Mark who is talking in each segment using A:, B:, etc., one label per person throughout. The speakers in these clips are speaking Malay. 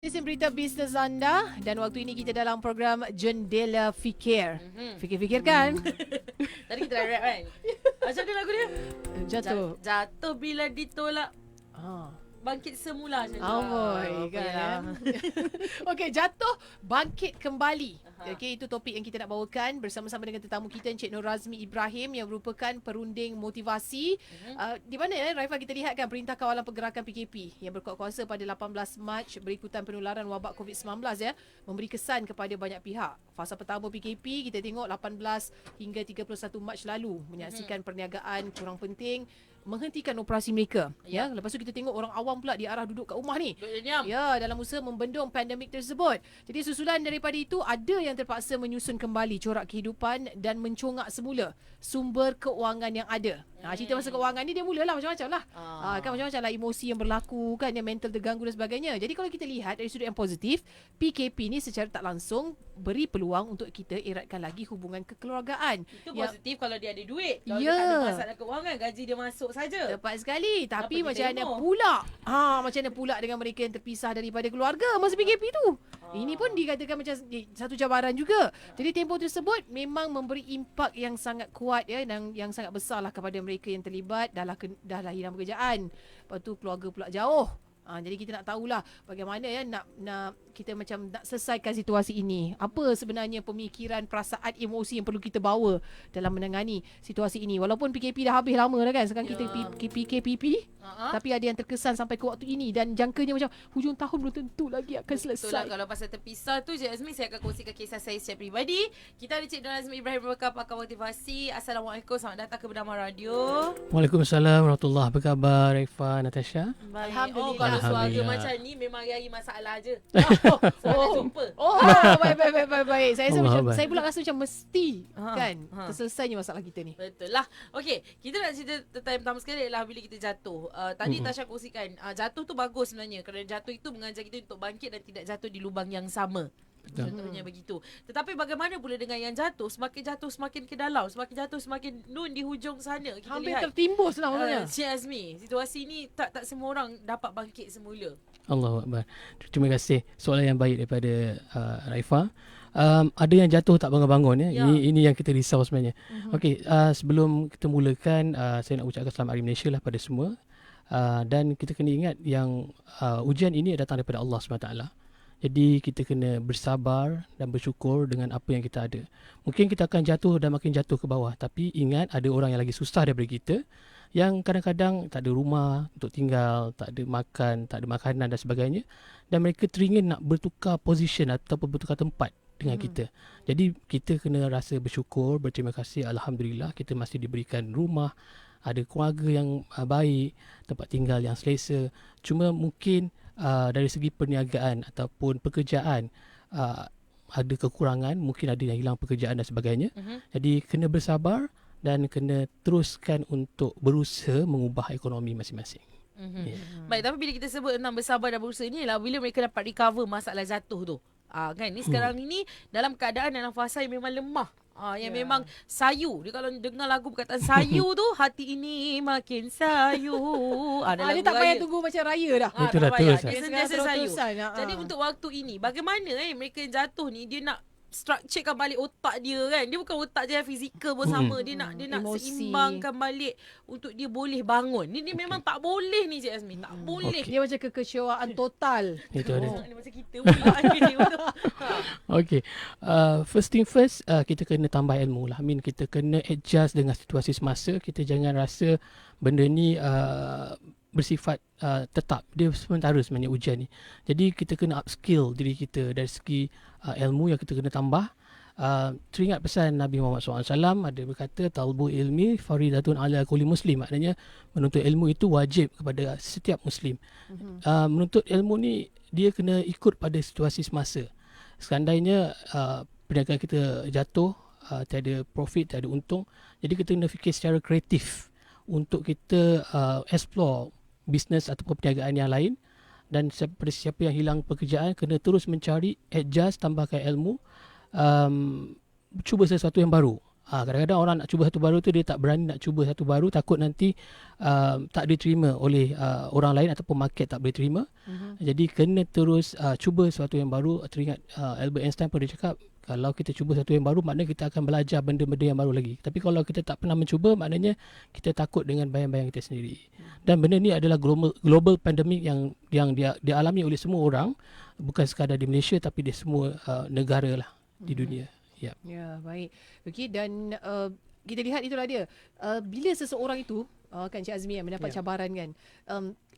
A: Stesen berita bisnes anda dan waktu ini kita dalam program Jendela Fikir. Fikir-fikir kan?
B: Tadi kita dah rap kan. Macam mana lagu dia?
A: Jatuh.
B: Jatuh bila ditolak,
A: Ah.
B: bangkit semula macam tu.
A: Amboi kan. Okey, jatuh bangkit kembali. Okey, itu topik yang kita nak bawakan bersama-sama dengan tetamu kita Encik Nur Razmi Ibrahim yang merupakan perunding motivasi. Di mana Raifah kita lihat kan Perintah Kawalan Pergerakan PKP yang berkuat kuasa pada 18 Mac berikutan penularan wabak COVID-19 ya, memberi kesan kepada banyak pihak. Fasa pertama PKP kita tengok 18 hingga 31 Mac lalu menyaksikan perniagaan kurang penting menghentikan operasi mereka ya. Lepas tu kita tengok orang awam pula diarah duduk kat rumah ni.
B: Duduk diam.
A: Ya, dalam usaha membendung pandemik tersebut. Jadi susulan daripada itu ada yang terpaksa menyusun kembali corak kehidupan dan mencongak semula sumber keuangan yang ada. Cerita masa keuangan ni dia mulalah macam-macam lah. Kan macam-macam lah emosi yang berlaku kan, yang mental terganggu dan sebagainya. Jadi kalau kita lihat dari sudut yang positif, PKP ni secara tak langsung beri peluang untuk kita eratkan lagi hubungan kekeluargaan.
B: Itu positif kalau dia ada duit. Kalau
A: Ya.
B: dia tak ada masalah keuangan, gaji dia masuk saja.
A: Tepat sekali. Tapi
B: Apa
A: macam
B: kita
A: mana
B: emo?
A: pula? Macam mana pula dengan mereka yang terpisah daripada keluarga masa PKP tu? Ini pun dikatakan macam satu cabaran juga. Jadi tempoh tersebut memang memberi impak yang sangat kuat ya, dan yang sangat besar lah kepada mereka yang terlibat. Dah lah hilang pekerjaan. Lepas tu keluarga pula jauh. Jadi kita nak tahulah bagaimana ya nak kita macam nak selesaikan situasi ini. Apa sebenarnya pemikiran, perasaan, emosi yang perlu kita bawa dalam menangani situasi ini. Walaupun PKP dah habis lama dah kan. Sekarang kita PKPP. Tapi ada yang terkesan sampai ke waktu ini dan jangkanya macam hujung tahun belum tentu lagi akan
B: Betul lah,
A: selesai.
B: kalau pasal terpisah tu Cik Azmi, saya akan kongsikan kisah saya secara peribadi. Kita ada Cik Nur Razmi Ibrahim merupakan pakar motivasi. Assalamualaikum, selamat datang ke Bernama Radio.
C: Waalaikumsalam warahmatullahi. Apa khabar Raifah, Natasha?
B: Baik.
A: Alhamdulillah.
B: Kalau suara
C: Alhamdulillah.
B: macam ni memang hari-hari masalah je.
A: Oh,
B: Nak jumpa.
A: baik.
C: Allah.
A: Saya pula rasa macam mesti
B: Ha,
A: kan
B: ha.
A: terselesainya masalah kita ni.
B: Betul lah. Okey, kita nak cerita tentang yang pertama sekali adalah bila kita jatuh. Tadi Tasha kongsikan, jatuh tu bagus sebenarnya. Kerana jatuh itu mengajar kita untuk bangkit dan tidak jatuh di lubang yang sama.
C: Betul.
B: Contohnya begitu. Tetapi bagaimana pula dengan yang jatuh semakin ke dalam, semakin jatuh semakin nun di hujung sana. Kita
A: Hampir
B: lihat
A: tertimbus lah maksudnya.
B: Cik Azmi, situasi ni tak semua orang dapat bangkit semula.
C: Allahu Akbar. Terima kasih. Soalan yang baik daripada Raifah. Ada yang jatuh tak bangun-bangun ya.
B: Ya.
C: Ini yang kita risau sebenarnya. Okey, sebelum kita mulakan saya nak ucapkan selamat Hari Malaysia lah pada semua. Dan kita kena ingat yang ujian ini datang daripada Allah SWT. Jadi kita kena bersabar dan bersyukur dengan apa yang kita ada. Mungkin kita akan jatuh dan makin jatuh ke bawah. Tapi ingat ada orang yang lagi susah daripada kita. Yang kadang-kadang tak ada rumah untuk tinggal, tak ada makan, tak ada makanan dan sebagainya. Dan mereka teringin nak bertukar position ataupun bertukar tempat dengan kita. Jadi kita kena rasa bersyukur, berterima kasih. Alhamdulillah kita masih diberikan rumah, ada keluarga yang baik, tempat tinggal yang selesa. Cuma mungkin dari segi perniagaan ataupun pekerjaan ada kekurangan, mungkin ada yang hilang pekerjaan dan sebagainya. Jadi kena bersabar dan kena teruskan untuk berusaha mengubah ekonomi masing-masing.
B: Baik, tapi bila kita sebut tentang bersabar dan berusaha ni lah bila mereka dapat recover masalah jatuh tu. Kan ni sekarang ini dalam keadaan dalam fasa yang memang lemah. Yang memang sayu. Dia kalau dengar lagu perkataan sayu tu, hati ini makin sayu.
A: Dia tak payah tunggu macam raya dah.
C: Itulah
B: tak payah.
C: terus,
B: Dia sentiasa sayu.
A: Terus-terusan,
B: Jadi untuk waktu ini, bagaimana mereka yang jatuh ni, dia nak structurekan balik otak dia kan. Dia bukan otak je yang fizikal pun sama. Dia nak
A: Emosi.
B: seimbangkan balik untuk dia boleh bangun. Ni memang tak boleh ni Cik Azmi. Tak boleh.
A: Dia macam kekecewaan total.
C: Itu ada.
B: Ni macam kita pula ni.
C: Okay. First thing first, kita kena tambah ilmu lah. Kita kena adjust dengan situasi semasa. Kita jangan rasa benda ni bersifat tetap. Dia sementara sebenarnya ujian ni. Jadi kita kena upskill diri kita dari segi ilmu yang kita kena tambah. Teringat pesan Nabi Muhammad SAW ada berkata talbu ilmi faridatun ala kulli muslim. Maknanya menuntut ilmu itu wajib kepada setiap muslim. Menuntut ilmu ni dia kena ikut pada situasi semasa. Seandainya perniagaan kita jatuh, tiada profit, tiada untung, jadi kita kena fikir secara kreatif untuk kita explore bisnes ataupun perniagaan yang lain. Dan seperti siapa yang hilang pekerjaan kena terus mencari, adjust, tambahkan ilmu, cuba sesuatu yang baru. Kadang-kadang orang nak cuba satu baru tu dia tak berani nak cuba satu baru, takut nanti tak diterima oleh orang lain ataupun market tak boleh terima. Jadi kena terus cuba sesuatu yang baru. Teringat Albert Einstein pun dia cakap, kalau kita cuba satu yang baru, maknanya kita akan belajar benda-benda yang baru lagi. Tapi kalau kita tak pernah mencuba, maknanya kita takut dengan bayang-bayang kita sendiri. Dan benda ni adalah global pandemic yang dialami oleh semua orang, bukan sekadar di Malaysia tapi di semua negara lah di dunia. Ya.
A: Ya, baik. Okey, dan kita lihat itulah dia. Bila seseorang itu kan Cik Azmi mendapat cabaran kan,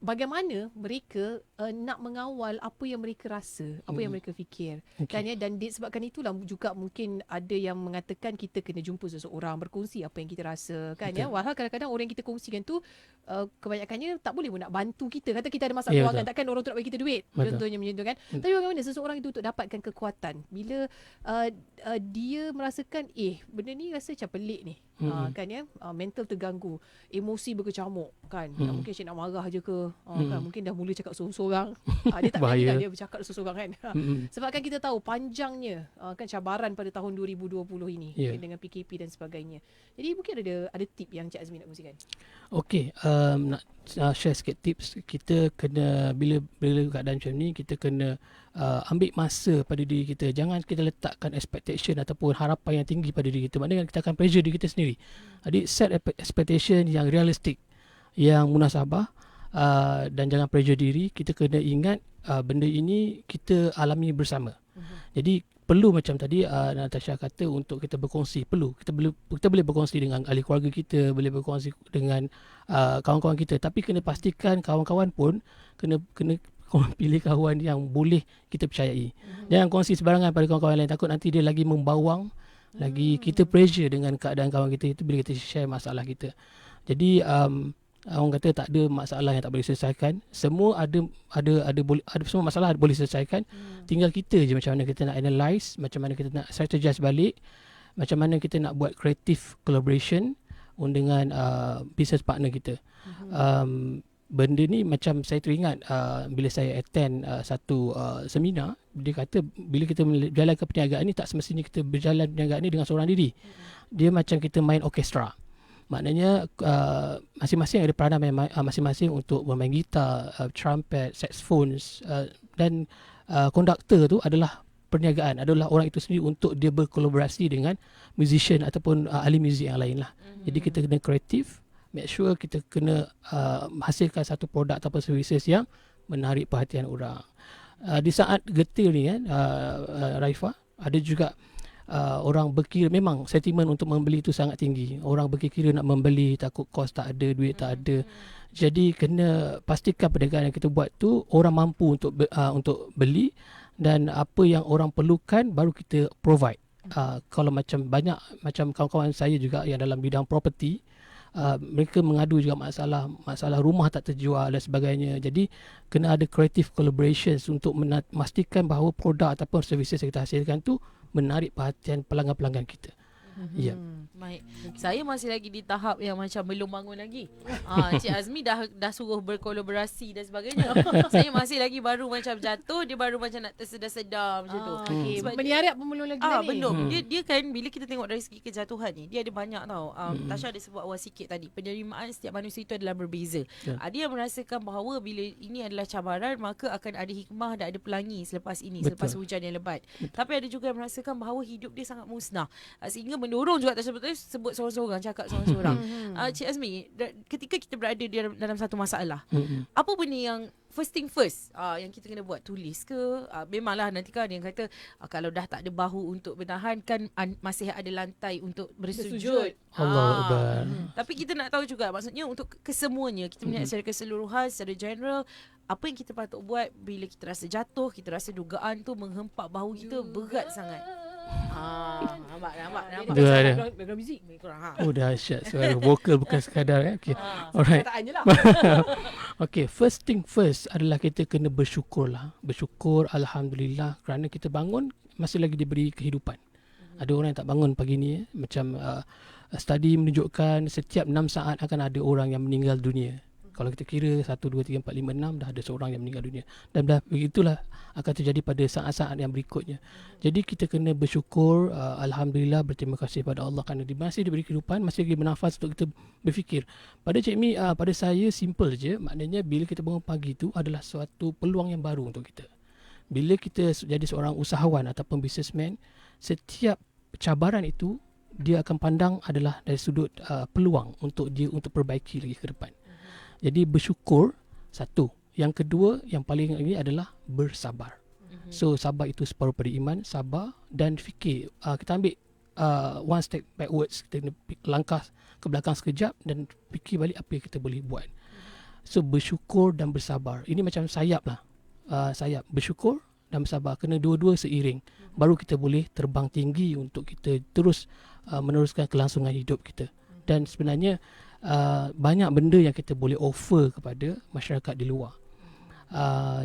A: bagaimana mereka nak mengawal apa yang mereka rasa, apa yang mereka fikir. Kan ya, dan disebabkan itulah juga mungkin ada yang mengatakan kita kena jumpa seseorang, berkongsi apa yang kita rasa kan. Ya, walhal kadang-kadang orang yang kita kongsikan tu kebanyakannya tak boleh pun nak bantu kita. Kata kita ada masalah kewangan, takkan orang tu nak bagi kita duit. Contohnya macam tu kan. Tapi bagaimana seseorang itu untuk dapatkan kekuatan bila dia merasakan benda ni rasa macam pelik ni. Kan ya, mental terganggu, emosi berkecamuk kan. Mungkin Cik nak marah je ke, kan mungkin dah mula cakap sorang-sorang. Dia tak berani lah dia bercakap sorang-sorang kan. Sebab kan kita tahu panjangnya kan cabaran pada tahun 2020 ini dengan PKP dan sebagainya. Jadi mungkin ada tip yang Cik Azmi nak kongsikan.
C: Okey, nak share sikit tips. Kita kena bila keadaan macam ni, kita kena ambil masa pada diri kita. Jangan kita letakkan expectation ataupun harapan yang tinggi pada diri kita. Maknanya kita akan pressure diri kita sendiri. Jadi set expectation yang realistik, yang munasabah, dan jangan pressure diri. Kita kena ingat benda ini kita alami bersama. Jadi perlu macam tadi Natasha kata, untuk kita berkongsi, perlu kita boleh berkongsi dengan ahli keluarga kita, boleh berkongsi dengan kawan-kawan kita, tapi kena pastikan kawan-kawan pun kena pilih kawan yang boleh kita percayai. Jangan kongsi sebarangan pada kawan-kawan lain, takut nanti dia lagi membawang, lagi kita pressure dengan keadaan kawan kita itu bila kita share masalah kita. Jadi orang kata tak ada masalah yang tak boleh selesaikan. Semua ada semua masalah boleh selesaikan. Tinggal kita je macam mana kita nak analyse, macam mana kita nak strategize balik, macam mana kita nak buat creative collaboration dengan business partner kita. Benda ni macam saya teringat bila saya attend satu seminar, dia kata bila kita menjalankan perniagaan ni, tak semestinya kita berjalan perniagaan ni dengan seorang diri. Dia macam kita main orkestra. Maknanya masing-masing ada peranan masing-masing untuk bermain gitar, trumpet, saxophones, dan konduktor tu adalah perniagaan, adalah orang itu sendiri untuk dia berkolaborasi dengan musician ataupun ahli muzik yang lain lah. Jadi kita kena kreatif, make sure kita kena hasilkan satu produk atau services yang menarik perhatian orang. Di saat getir ni kan, Raifah, ada juga orang berkira, memang sentimen untuk membeli itu sangat tinggi. Orang berkira nak membeli, takut kos tak ada, duit tak ada. Jadi kena pastikan perniagaan yang kita buat tu orang mampu untuk beli, dan apa yang orang perlukan baru kita provide. Kalau macam banyak macam kawan-kawan saya juga yang dalam bidang property, mereka mengadu juga masalah rumah tak terjual dan sebagainya. Jadi kena ada creative collaborations untuk memastikan bahawa produk ataupun services yang kita hasilkan tu menarik perhatian pelanggan-pelanggan kita. Ya.
B: Baik. Saya masih lagi di tahap yang macam belum bangun lagi. Cik Azmi dah suruh berkolaborasi dan sebagainya. Saya masih lagi baru macam jatuh, dia baru macam nak tersedar-sedar macam tu.
A: Okay. Menyariat pun belum lagi ni.
B: Belum. Dia kan bila kita tengok dari segi kejatuhan ni, dia ada banyak tau. Tasha ada sebut awal sikit tadi, penerimaan setiap manusia itu adalah berbeza. Dia merasakan bahawa bila ini adalah cabaran, maka akan ada hikmah dan ada pelangi selepas ini. Betul. Selepas hujan yang lebat. Betul. Tapi ada juga yang merasakan bahawa hidup dia sangat musnah, sehingga mendorong juga tersebut sebut seorang-seorang, cakap seorang-seorang. Cik Azmi, ketika kita berada dalam satu masalah, apa benda yang first thing first yang kita kena buat? Tulis ke? Memanglah nanti kan yang kata kalau dah tak ada bahu untuk bertahan kan masih ada lantai untuk bersujud.
C: Allahu Akbar.
B: Tapi kita nak tahu juga, maksudnya untuk kesemuanya, kita melihat secara keseluruhan, secara general, apa yang kita patut buat bila kita rasa jatuh, kita rasa dugaan tu menghempak bahu kita berat sangat. Nampak.
A: Background music ni kurang.
C: Oh, dahsyat, suara vokal bukan sekadar. Okay. Alright.
A: Kataannya lah.
C: Okay, first thing first adalah kita kena bersyukur lah. Bersyukur, Alhamdulillah, kerana kita bangun masih lagi diberi kehidupan. Ada orang yang tak bangun pagi ni. Macam study menunjukkan setiap 6 saat akan ada orang yang meninggal dunia. Kalau kita kira 1, 2, 3, 4, 5, 6 dah ada seorang yang meninggal dunia. Dan dah begitulah akan terjadi pada saat-saat yang berikutnya. Jadi kita kena bersyukur, alhamdulillah, berterima kasih pada Allah kerana masih diberi kehidupan, masih lagi bernafas untuk kita berfikir. Pada Cik Mi, pada saya simple je, maknanya bila kita bangun pagi tu adalah suatu peluang yang baru untuk kita. Bila kita jadi seorang usahawan ataupun businessman, setiap cabaran itu dia akan pandang adalah dari sudut peluang untuk dia untuk perbaiki lagi ke depan. Jadi bersyukur, satu. Yang kedua, yang paling ini adalah bersabar. So sabar itu separuh pada iman, sabar dan fikir. Kita ambil one step backwards, kita langkah ke belakang sekejap dan fikir balik apa yang kita boleh buat. So bersyukur dan bersabar. Ini macam sayap lah. Sayap, bersyukur dan bersabar. Kena dua-dua seiring. Baru kita boleh terbang tinggi untuk kita terus meneruskan kelangsungan hidup kita. Dan sebenarnya banyak benda yang kita boleh offer kepada masyarakat di luar.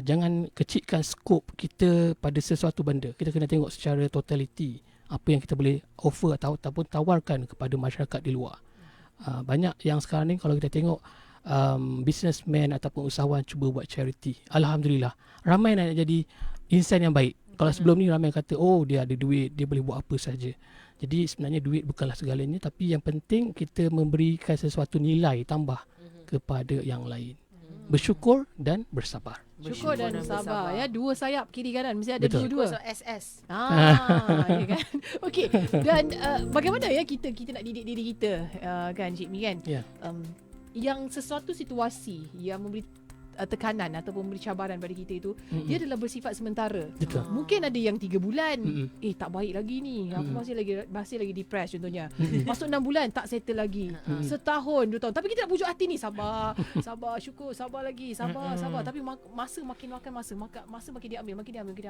C: Jangan kecilkan skop kita pada sesuatu benda. Kita kena tengok secara totality apa yang kita boleh offer ataupun tawarkan kepada masyarakat di luar. Banyak yang sekarang ni kalau kita tengok businessman ataupun usahawan cuba buat charity. Alhamdulillah, ramai nak jadi insan yang baik. Kalau sebelum ni ramai kata, oh dia ada duit, dia boleh buat apa saja. Jadi sebenarnya duit bukanlah segalanya, tapi yang penting kita memberikan sesuatu nilai tambah kepada yang lain. Bersyukur dan bersabar.
A: Syukur dan sabar. Ya, dua sayap kiri kanan mesti ada
C: Betul.
A: dua-dua.
B: So SS.
A: Ya kan. Okey. Dan bagaimana ya kita nak didik diri kita kan Cik Mi kan?
C: Ya.
A: Yang sesuatu situasi yang memberi tekanan ataupun memberi cabaran pada kita itu, dia adalah bersifat sementara.
C: Betul.
A: Mungkin ada yang 3 bulan, tak baik lagi ni. Aku
C: Mm-mm.
A: masih lagi depressed contohnya. Masuk 6 bulan tak settle lagi. Setahun, 2 tahun. Tapi kita nak pujuk hati ni, sabar, sabar, syukur, sabar lagi, sabar. Tapi masa makin makan masa makin dia ambil.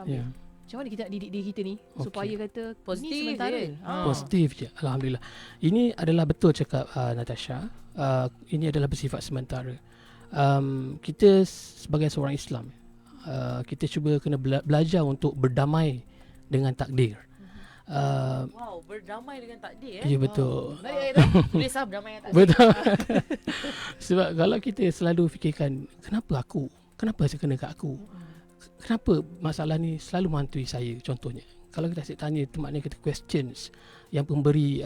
C: Ya.
A: Macam mana kita nak didik diri kita ni supaya kata
B: Positif
A: ni sementara.
B: je.
C: Positif je. Alhamdulillah. Ini adalah betul cakap Natasha. Ini adalah bersifat sementara. Kita sebagai seorang Islam, kita cuba kena belajar untuk berdamai dengan takdir.
B: Wow, berdamai dengan takdir
C: Ya betul.
B: Boleh sah berdamai dengan takdir.
C: Betul. Sebab kalau kita selalu fikirkan kenapa aku? Kenapa saya kena kat aku? Kenapa masalah ni selalu menghantui saya contohnya? Kalau kita asyik tanya itu maknanya kita questions yang pemberi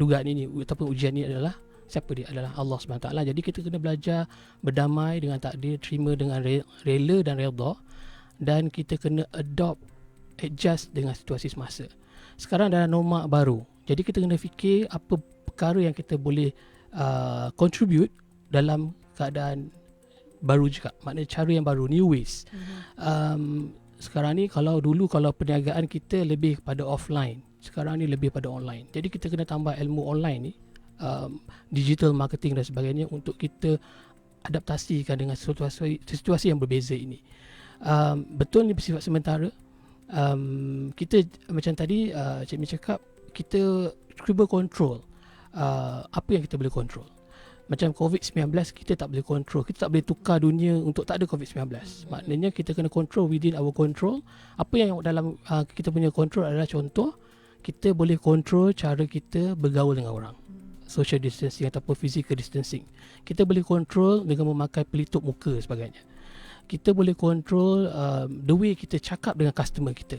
C: dugaan ini ataupun ujian ini adalah siapa dia? Adalah Allah SWT. Jadi kita kena belajar berdamai dengan takdir, terima dengan rela dan redha, dan kita kena adjust dengan situasi semasa. Sekarang dalam norma baru. Jadi kita kena fikir apa perkara yang kita boleh contribute dalam keadaan baru juga. Maknanya cara yang baru, new ways. Sekarang ni kalau perniagaan kita lebih kepada offline, sekarang ni lebih pada online. Jadi kita kena tambah ilmu online ni, digital marketing dan sebagainya untuk kita adaptasikan dengan situasi yang berbeza ini. Betul ni bersifat sementara. Kita macam tadi Cik Mi cakap, kita cuba control apa yang kita boleh control. Macam COVID-19 kita tak boleh control. Kita tak boleh tukar dunia untuk tak ada COVID-19. Maknanya kita kena control within our control. Apa yang dalam kita punya control adalah contoh, kita boleh control cara kita bergaul dengan orang. Social distancing ataupun physical distancing. Kita boleh control dengan memakai pelitup muka dan sebagainya. Kita boleh control the way kita cakap dengan customer kita.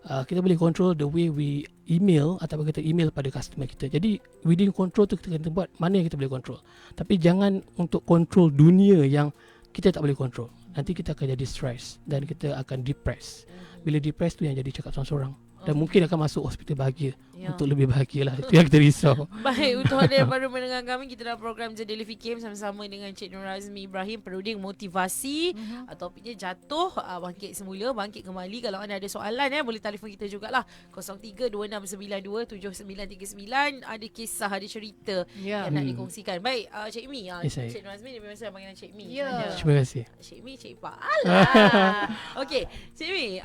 C: Kita boleh control the way we email ataupun kita email pada customer kita. Jadi within control tu kita kena buat mana yang kita boleh control. Tapi jangan untuk control dunia yang kita tak boleh control. Nanti kita akan jadi stress dan kita akan depress. Bila depress tu yang jadi cakap seorang-seorang. Dan mungkin akan masuk hospital bahagia untuk lebih bahagia lah. Itu yang kita risau.
B: Baik, untuk anda yang baru mendengar kami, kita dalam program Jadaily Fikir bersama-sama dengan Cik Nur Azmi Ibrahim, peruding motivasi. Topiknya jatuh, bangkit semula, bangkit kembali. Kalau anda ada soalan boleh telefon kita jugalah 0326927939. Ada kisah, ada cerita yang nak dikongsikan. Baik, Cik Mi, Cik Nur Azmi, dia biasa panggil Cik Mi.
C: Terima kasih.
B: Cik Mi, Cik Pak. Alah. Okey, Cik Mi,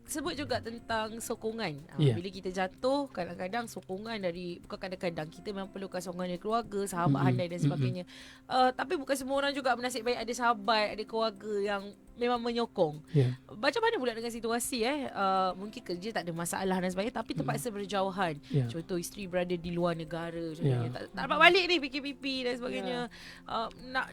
B: sebut juga tentang sokongan. Bila kita jatuh, kadang-kadang sokongan dari, bukan kadang-kadang, kita memang perlukan sokongan dari keluarga, sahabat handai dan sebagainya. Tapi bukan semua orang juga bernasib baik ada sahabat, ada keluarga yang memang menyokong.
C: Ya.
B: Macam mana pula dengan situasi mungkin kerja tak ada masalah dan sebagainya tapi terpaksa berjauhan.
C: Ya.
B: Contoh isteri berada di luar negara
C: Ya.
B: contohnya. Tak dapat balik ni PKP dan sebagainya.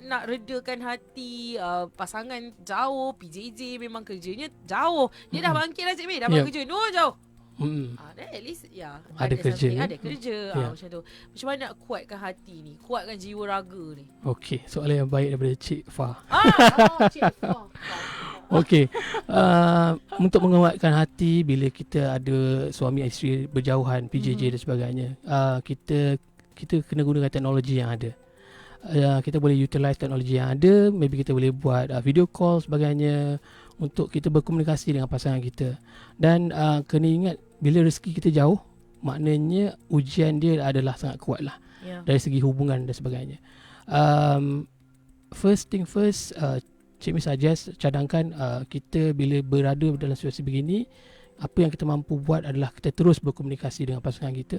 B: Nak redakan hati pasangan jauh, PJJ memang kerjanya jauh. Dia dah bangkit dah Cik May, dah
C: Ya.
B: kerja jauh.
C: Mm-mm.
B: At least
C: Ada kerja.
B: Ada kerja
C: Ya.
B: macam tu. Macam mana nak kuatkan hati ni, kuatkan jiwa raga ni?
C: Okey, soalan yang baik daripada Cik Fah.
A: Cik.
C: Okey, untuk menguatkan hati bila kita ada suami isteri berjauhan, PJJ dan sebagainya, kita kena gunakan teknologi yang ada. Kita boleh utilize teknologi yang ada. Maybe kita boleh buat video call sebagainya untuk kita berkomunikasi dengan pasangan kita. Dan kena ingat bila rezeki kita jauh, maknanya ujian dia adalah sangat kuat lah dari segi hubungan dan sebagainya. First thing first, Cik Mi suggest cadangkan kita bila berada dalam situasi begini, apa yang kita mampu buat adalah kita terus berkomunikasi dengan pasangan kita.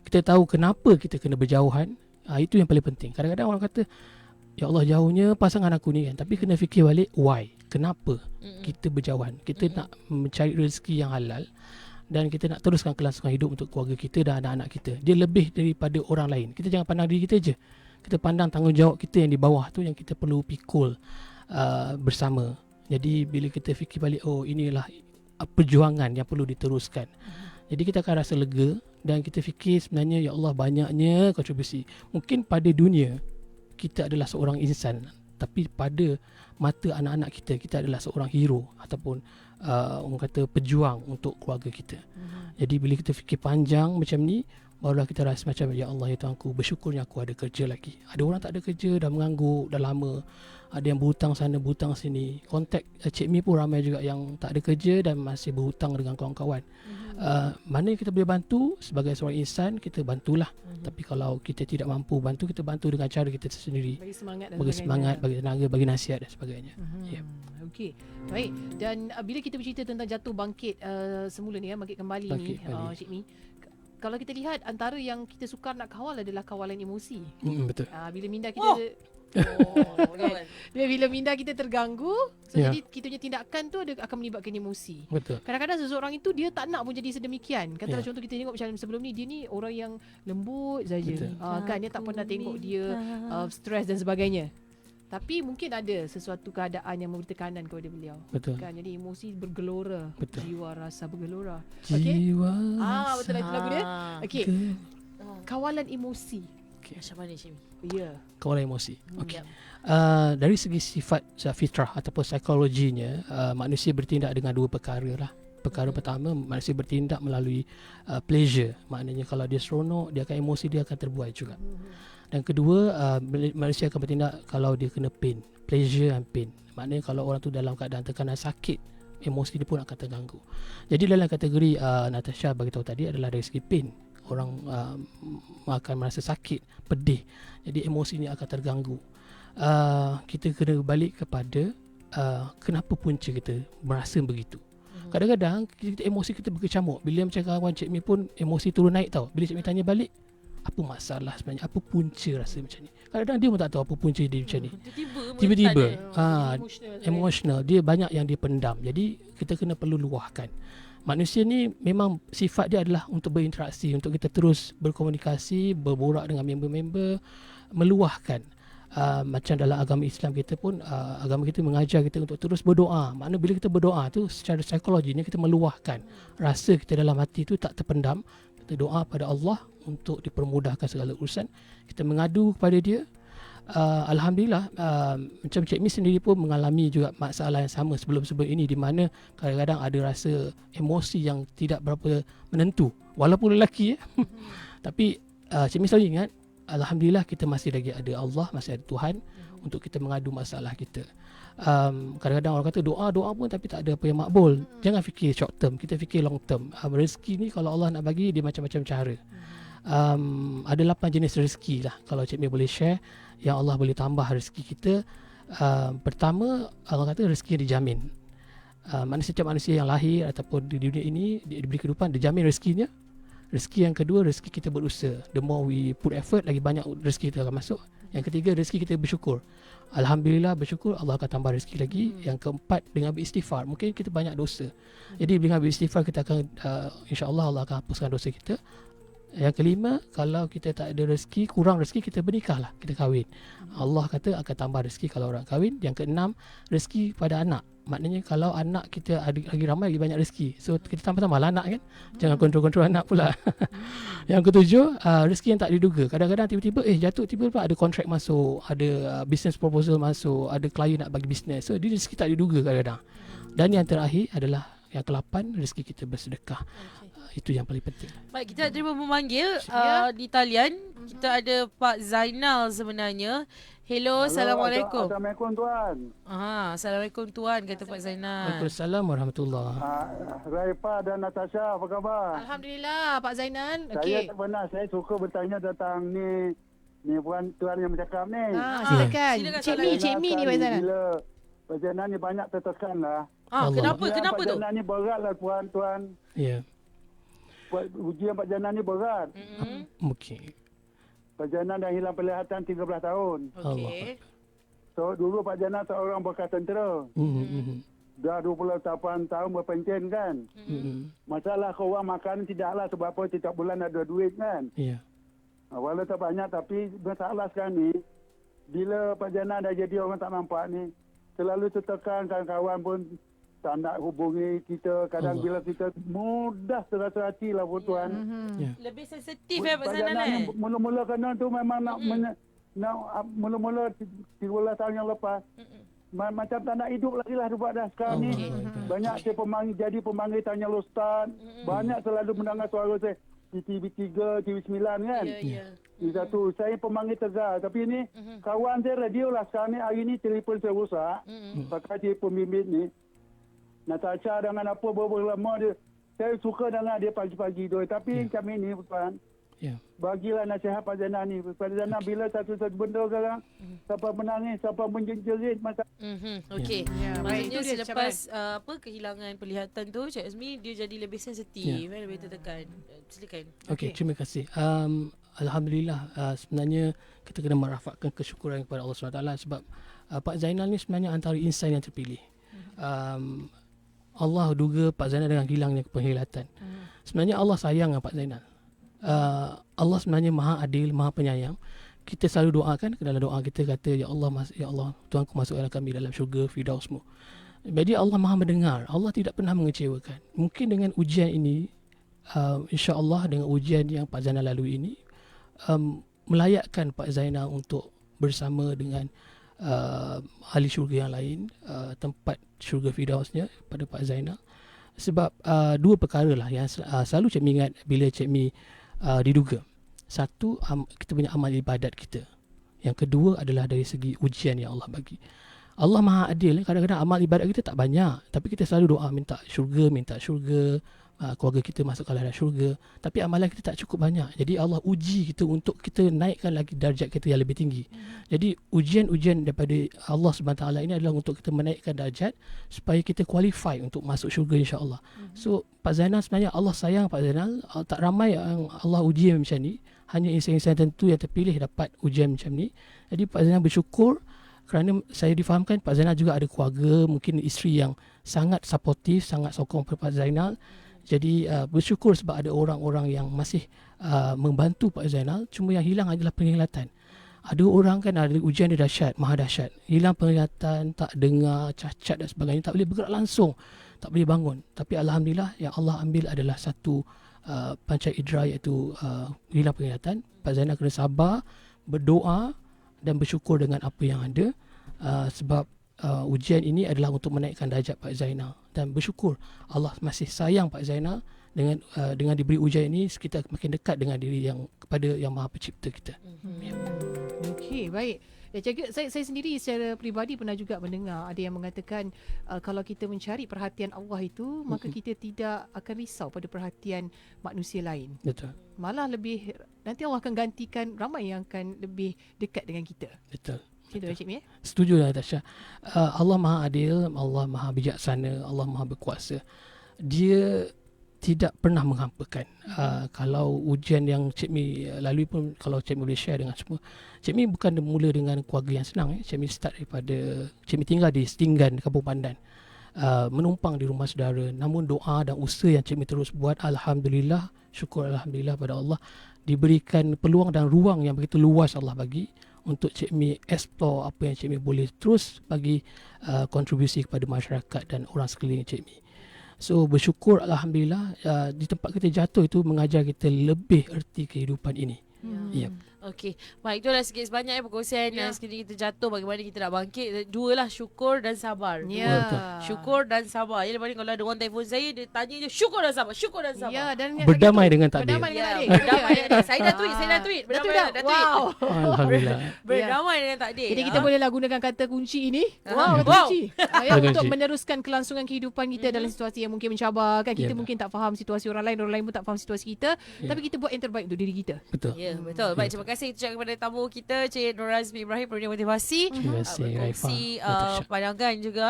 C: Kita tahu kenapa kita kena berjauhan. Itu yang paling penting. Kadang-kadang orang kata, ya Allah jauhnya pasangan aku ni kan. Tapi kena fikir balik why, kenapa kita berjauhan. Kita nak mencari rezeki yang halal dan kita nak teruskan kelangsungan hidup untuk keluarga kita dan anak-anak kita. Dia lebih daripada orang lain. Kita jangan pandang diri kita je. Kita pandang tanggungjawab kita yang di bawah tu yang kita perlu pikul bersama. Jadi bila kita fikir balik, oh inilah perjuangan yang perlu diteruskan. Jadi kita akan rasa lega dan kita fikir sebenarnya ya Allah banyaknya kontribusi. Mungkin pada dunia kita adalah seorang insan, tapi pada mata anak-anak kita, kita adalah seorang hero ataupun orang kata pejuang untuk keluarga kita. Jadi bila kita fikir panjang macam ni, barulah kita rasa macam ya Allah ya Tuhanku, bersyukurnya aku ada kerja lagi. Ada orang tak ada kerja, dah mengangguk dah lama. Ada yang berhutang sana, berhutang sini. Kontak Cik Mi pun ramai juga yang tak ada kerja dan masih berhutang dengan kawan-kawan. Mana yang kita boleh bantu sebagai seorang insan, kita bantulah. Tapi kalau kita tidak mampu bantu, kita bantu dengan cara kita sendiri.
A: Bagi semangat dan
C: Bagi semangat, bagi tenaga, bagi nasihat dan sebagainya. Yep.
A: Okey. Baik. Dan bila kita bercerita tentang jatuh bangkit semula ni bangkit kembali
C: Bangkit
A: ni
C: kembali.
A: Cik Mi, kalau kita lihat antara yang kita sukar nak kawal adalah kawalan emosi.
C: Betul.
A: Bila minda kita kan? Dia bila minda kita terganggu, jadi kita punya tindakan tu akan melibatkan emosi.
C: Betul.
A: Kadang-kadang seseorang itu dia tak nak pun jadi sedemikian. Katalah
C: Ya.
A: contoh kita tengok macam sebelum ni, dia ni orang yang lembut saja.
C: Betul.
A: Kan dia tak pernah tengok dia stres dan sebagainya. Tapi mungkin ada sesuatu keadaan yang memberi tekanan kepada beliau.
C: Betul.
A: Kan jadi emosi bergelora,
C: Betul.
A: jiwa rasa bergelora. Okey.
C: Jiwa.
A: Betul lah itu lagu dia. Okey.
C: ke-
A: Kawalan emosi.
B: Macam mana Cik Mi?
A: Ya.
C: Kawalan emosi. Okey.
B: Yep.
C: Dari segi sifat fitrah ataupun psikologinya, manusia bertindak dengan dua perkara lah. Perkara pertama, manusia bertindak melalui pleasure. Maknanya kalau dia seronok, dia akan emosi dia akan terbuai juga. Dan kedua, manusia akan bertindak kalau dia kena pain. Pleasure and pain. Maknanya kalau orang tu dalam keadaan tekanan sakit, emosi dia pun akan terganggu. Jadi dalam kategori Natasha beritahu tadi adalah dari segi pain. Orang akan merasa sakit, pedih. Jadi emosi ni akan terganggu. Kita kena balik kepada kenapa punca kita merasa begitu. Kadang-kadang kita emosi kita berkecamuk. Bila macam kawan Cik Mi pun emosi turun naik tau. Bila Cik Mi tanya balik, apa masalah sebenarnya? Apa punca rasa macam ni? Kadang-kadang dia pun tak tahu apa punca dia macam ni. Tiba-tiba emotional. Dia banyak yang dia pendam. Jadi kita kena perlu luahkan. Manusia ni memang sifat dia adalah untuk berinteraksi, untuk kita terus berkomunikasi, berborak dengan member-member, meluahkan. Macam dalam agama Islam kita pun, agama kita mengajar kita untuk terus berdoa. Maknanya bila kita berdoa tu secara psikologinya kita meluahkan rasa kita dalam hati tu, tak terpendam. Kita doa pada Allah untuk dipermudahkan segala urusan. Kita mengadu kepada dia. Alhamdulillah, macam Cik Mi sendiri pun mengalami juga masalah yang sama sebelum-sebelum ini, di mana kadang-kadang ada rasa emosi yang tidak berapa menentu walaupun lelaki tapi Cik Mi selalu ingat, Alhamdulillah kita masih lagi ada Allah, masih ada Tuhan untuk kita mengadu masalah kita. Kadang-kadang orang kata doa pun tapi tak ada apa yang makbul. Jangan fikir short term, kita fikir long term. Rezeki ni kalau Allah nak bagi, dia macam-macam cara. Ada 8 jenis rezeki lah kalau Cik Mi boleh share yang Allah boleh tambah rezeki kita. Pertama, Allah kata rezeki dijamin. Maknanya setiap manusia yang lahir ataupun di dunia ini diberi kehidupan, dijamin rezekinya. Rezeki yang kedua, rezeki kita berusaha. The more we put effort, lagi banyak rezeki kita akan masuk. Yang ketiga, rezeki kita bersyukur. Alhamdulillah, bersyukur, Allah akan tambah rezeki lagi. Yang keempat, dengan beristighfar. Mungkin kita banyak dosa. Jadi dengan beristighfar kita akan insya-Allah Allah akan hapuskan dosa kita. Yang kelima, kalau kita tak ada rezeki, kurang rezeki, kita bernikahlah, kita kahwin. Allah kata akan tambah rezeki kalau orang kahwin. Yang keenam, rezeki pada anak. Maknanya kalau anak kita ada lagi ramai, lagi banyak rezeki. So kita tambah-tambahlah anak kan. Jangan kontrol-kontrol anak pula. Yang ketujuh, rezeki yang tak diduga. Kadang-kadang tiba-tiba jatuh, tiba-tiba ada kontrak masuk, ada business proposal masuk, ada klien nak bagi bisnes. So dia rezeki tak diduga kadang-kadang. Dan yang terakhir adalah yang ke-8, rezeki kita bersedekah. Itu yang paling penting.
B: Baik, kita ada memanggil
A: Ya.
B: di talian. Kita ada Pak Zainal sebenarnya. Hello, Assalamualaikum.
D: Assalamualaikum tuan.
B: Assalamualaikum tuan, kata Pak Zainal.
C: Waalaikumsalam warahmatullahi.
D: Raifa dan Natasha, apa khabar?
A: Alhamdulillah Pak Zainal.
D: Saya
A: Okey.
D: tak pernah, saya suka bertanya tentang ni puan tuan yang bercakap ni.
A: Silakan.
B: Silakan,
A: Cik
B: silakan.
A: Mi ni Pak Zainal.
D: Bila perjalanan ni banyak tertekan lah.
C: Allah.
B: Kenapa?
D: Ujian
B: Kenapa tu?
D: perjalanan ni berat lah tuan.
C: Ya,
D: Ujian perjalanan ni berat.
C: mungkin.
D: Perjalanan dah hilang penglihatan 13 tahun.
B: Okey.
D: So dulu Pak Jana seorang bekas tentera. Dah 28 tahun berpencen kan. Masalah kewangan makanan tidaklah sebab apa setiap bulan ada duit kan.
C: Ya.
D: Walau tak banyak tapi masalah sekarang ni bila Pak Jana dah jadi orang tak nampak ni selalu tertekan, kawan-kawan pun tak nak hubungi kita. Kadang
C: Allah.
D: bila kita mudah terasa hati lah tuan.
C: Ya.
B: Lebih sensitif Pak Zainal
D: ni mula-mula kena tu memang nak mula-mula 13 tahun yang lepas macam tak nak hidup lagi lah buat dah sekarang ni. Banyak saya jadi pemanggil tanya Ustaz. Banyak selalu mendengar suara saya di TV3, TV9 kan.
B: Ya.
D: Di satu saya pemanggil tegar tapi ni kawan saya radio lah sekarang ni. Hari ni telefon saya rosak. Pakai dia pembimbing ni Natasha dengan apa beberapa lama dia. Saya suka dengar dia pagi-pagi tu. Tapi macam ini tuan,
C: Ya.
D: bagilah nasihat Pak Zainal ni. Pak Zainal bila satu-satu benda sekarang siapa menangis, siapa menjerit masa
B: Okey.
A: Ya, baik.
B: Maksudnya
A: Itu dia
B: selepas kehilangan penglihatan tu, Cik Azmi dia jadi lebih sensitif, lebih tertekan. Silakan.
C: Okey, terima kasih. Alhamdulillah, sebenarnya kita kena merafakkan kesyukuran kepada Allah SWT sebab Pak Zainal ni sebenarnya antara insan yang terpilih. Allah duga Pak Zainal dengan hilangnya penglihatan. Sebenarnya Allah sayang dengan Pak Zainal. Allah sebenarnya maha adil, maha penyayang. Kita selalu doakan, dalam doa kita kata ya Allah Tuhanku masukkan kami dalam syurga Firdausmu. Jadi Allah maha mendengar. Allah tidak pernah mengecewakan. Mungkin dengan ujian ini insya-Allah dengan ujian yang Pak Zainal lalui ini melayakkan Pak Zainal untuk bersama dengan ahli syurga yang lain, tempat syurga Firdausnya pada Pak Zainal. Sebab dua perkara lah yang selalu Cik Mi ingat bila Cik Mi diduga. Satu, kita punya amal ibadat kita. Yang kedua adalah dari segi ujian yang Allah bagi. Allah maha adil. Kadang-kadang amal ibadat kita tak banyak, tapi kita selalu doa minta syurga, keluarga kita masuk ke dalam syurga. Tapi amalan kita tak cukup banyak. Jadi Allah uji kita untuk kita naikkan lagi darjat kita yang lebih tinggi. Jadi ujian-ujian daripada Allah SWT ini adalah untuk kita menaikkan darjat supaya kita qualify untuk masuk syurga insya-Allah. So Pak Zainal sebenarnya Allah sayang Pak Zainal. Tak ramai yang Allah uji macam ni. Hanya insan-insan tertentu yang terpilih dapat ujian macam ni. Jadi Pak Zainal bersyukur kerana saya difahamkan Pak Zainal juga ada keluarga, mungkin isteri yang sangat supportive, sangat sokong Pak Zainal. Jadi bersyukur sebab ada orang-orang yang masih membantu Pak Zainal. Cuma yang hilang adalah penglihatan. Ada orang kan ada ujian dia dahsyat, maha dahsyat. Hilang penglihatan, tak dengar, cacat dan sebagainya, tak boleh bergerak langsung, tak boleh bangun. Tapi alhamdulillah yang Allah ambil adalah satu panca indera iaitu hilang penglihatan. Pak Zainal kena sabar, berdoa dan bersyukur dengan apa yang ada sebab ujian ini adalah untuk menaikkan darjat Pak Zainal. Dan bersyukur Allah masih sayang Pak Zainal dengan diberi ujian ini kita makin dekat dengan diri yang kepada yang Maha Pencipta kita.
A: Okey, baik. Ya, cikgu, saya sendiri secara peribadi pernah juga mendengar ada yang mengatakan kalau kita mencari perhatian Allah itu, maka kita tidak akan risau pada perhatian manusia lain.
C: Betul.
A: Malah lebih nanti Allah akan gantikan ramai yang akan lebih dekat dengan kita.
C: Betul.
A: Macam tu Cik Mi?
C: Setuju lah Tasha. Allah Maha Adil, Allah Maha Bijaksana, Allah Maha Berkuasa. Dia tidak pernah menghampakan. Kalau ujian yang Cik Mi lalui pun, kalau Cik Mi boleh share dengan semua, Cik Mi bukan mula dengan keluarga yang senang. Cik Mi start daripada Cik Mi tinggal di Setinggan, Kampung Pandan, menumpang di rumah saudara. Namun doa dan usaha yang Cik Mi terus buat, Alhamdulillah, syukur Alhamdulillah pada Allah, diberikan peluang dan ruang yang begitu luas Allah bagi untuk Cik Mi explore apa yang Cik Mi boleh terus bagi kontribusi kepada masyarakat dan orang sekeliling Cik Mi. So bersyukur Alhamdulillah, di tempat kita jatuh itu mengajar kita lebih erti kehidupan ini. Yep.
B: Okey, baik, itulah sikit sebanyak perkongsian yang sekiranya kita jatuh, bagaimana kita nak bangkit. Dua lah, syukur dan sabar. Syukur dan sabar. Jadi kalau ada orang telefon saya, dia tanya je syukur dan sabar, syukur dan sabar.
A: Dan
C: berdamai dengan takdir.
A: Berdamai dengan takdir.
B: Berdamai dengan takdir. Saya dah tweet. Berdamai dengan takdir.
A: Wow.
C: Alhamdulillah.
B: Berdamai dengan takdir.
A: Jadi kita bolehlah gunakan kata kunci ini.
B: Wow.
A: Kata kunci. Untuk
C: kunci.
A: meneruskan kelangsungan kehidupan kita dalam situasi yang mungkin mencabar. Kan kita mungkin tak faham situasi orang lain pun tak faham situasi kita. Tapi kita buat yang terbaik untuk diri kita.
C: Betul.
B: Ya, betul. Baik, terima kasih ucapkan kepada tamu kita, Cik Nur Azmi Ibrahim, penerbit motivasi.
C: Terima kasih,
B: berkongsi
C: Raifah.
B: pandangan juga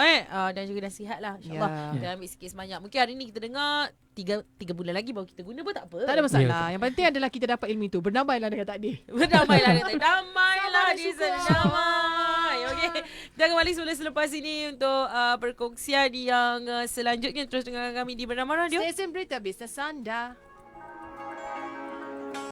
B: dan juga nasihat lah, insyaAllah. Kita ambil sikit sebanyak. Mungkin hari ni kita dengar 3 bulan lagi baru kita guna pun tak apa.
A: Tak ada masalah. Yang penting adalah kita dapat ilmu itu. Berdamailah dengan takdir.
B: Berdamailah dengan takdir. Damailah di sana. Damai. Okey. Kita kembali selepas ini untuk perkongsian yang selanjutnya. Terus dengan kami di Bernama Radio.
A: Stesen Berita Bisnes Anda.